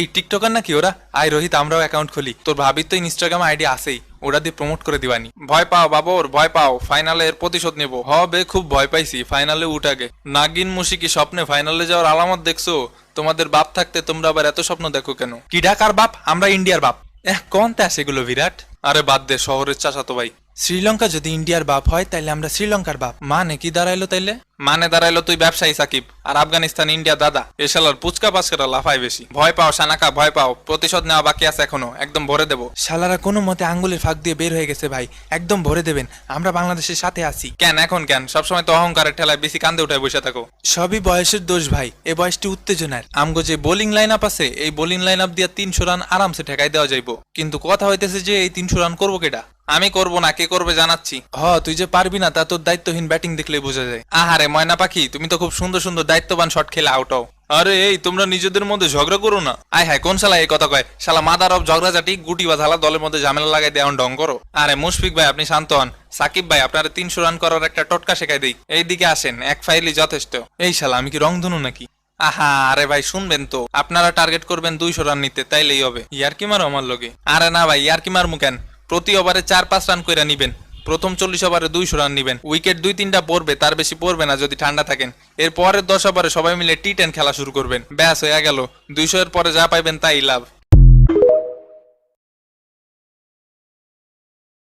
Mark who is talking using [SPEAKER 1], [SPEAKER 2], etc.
[SPEAKER 1] এই টিকটকার নাকি ওরা? আয় রোহিত, আমরাও অ্যাকাউন্ট খুলি। তোর ভাবির তো ইনস্টাগ্রাম আইডি আছেই, ওরা দিয়ে প্রমোট করে দিবানি। ভয় পাও বাবর, ভয় পাও, ফাইনালে এর প্রতিশোধ নেব। হবে, খুব ভয় পাইছি, ফাইনালে উঠাগে। নাগিন মুশিকি স্বপ্নে ফাইনালে যাওয়ার আলামত দেখছো? তোমাদের বাপ থাকতে তোমরা আবার এত স্বপ্ন দেখো কেন? কি ঢাকার বাপ? আমরা ইন্ডিয়ার বাপ। কোন তে আসে এগুলো বিরাট? আরে বাদ দে, শহরের চাচাতো ভাই। শ্রীলঙ্কা যদি ইন্ডিয়ার বাপ হয় তাইলে আমরা শ্রীলঙ্কার বাপ। মানে কি দাঁড়াইলো তাইলে? মানে দাঁড়াইলো তুই ব্যবসায়ী সাকিব, আর আফগানিস্তান ইন্ডিয়া দাদা। এ শালার পুচকা পাচকারা লাফায় বেশি। ভয় পাও সানাকা, ভয় পাও, প্রতিশোধ নেওয়া বাকি আছে এখনো, একদম ভরে দেবো। শালারা কোনো মতে আঙ্গুলের ফাঁক দিয়ে বের হয়ে গেছে ভাই, একদম ভরে দেবেন, আমরা বাংলাদেশের সাথে আছি। কেন এখন কেন? সবসময় তো অহংকারের ঠেলায় বেশি কান্দে উঠায় বসে থাকো। সবই বয়সের দোষ ভাই, এ বয়সটি উত্তেজনার। আমগো যে বোলিং লাইন আপ আছে, এই বোলিং লাইন আপ দিয়ে 300 রান আরামসে ঠেকাই দেওয়া যাইব। কিন্তু কথা হইতেছে যে এই 300 রান করবো কেডা? আমি করব না, কে করবে জানাচ্ছি। তুই যে পারবি না তা তোর দায়িত্বহীন ব্যাটিং দেখলেই বোঝা যায়। আহারে ময়না পাখি, তুমি তো খুব সুন্দর সুন্দর দায়িত্ববান শট খেলে আউট হও। আরে এই, তোমরা নিজেদের মধ্যে ঝগড়া করো না। আয় হায়, কোন শালা এই কথা কয়? শালা মাদার অফ ঝগড়াঝাটি, গুটি বাঁধালা, দলের মধ্যে ঝামেলা লাগাই দেওয়া ঢং করো। আরে মুশফিক ভাই, আপনি শান্ত হন। সাকিব ভাই, আপনারা 300 রান করার একটা টোটকা শেখাই দেই। এইদিকে আসেন, এক ফাইলই যথেষ্ট। এই শালা, আমি কি রংধনু নাকি? আহা, আরে ভাই শুনবেন তো, আপনারা টার্গেট করবেন 200 রান নিতে, তাইলেই হবে। ইয়ারকি মারো আমার লগে? আরে না ভাই, ইয়ারকি মারমু কেন? প্রতি ওভারে 4-5 রান কইরা নিবেন। প্রথম 40 ওভারে 200 রান নিবেন। উইকেট 2-3টা পড়বে, তার বেশি পড়বে না যদি ঠান্ডা থাকেন। এর পরের 10 ওভারে সবাই মিলে T10 খেলা শুরু করবেন। ব্যাস হয়ে গেল, 200 এর পরে যা পাইবেন তাই লাভ।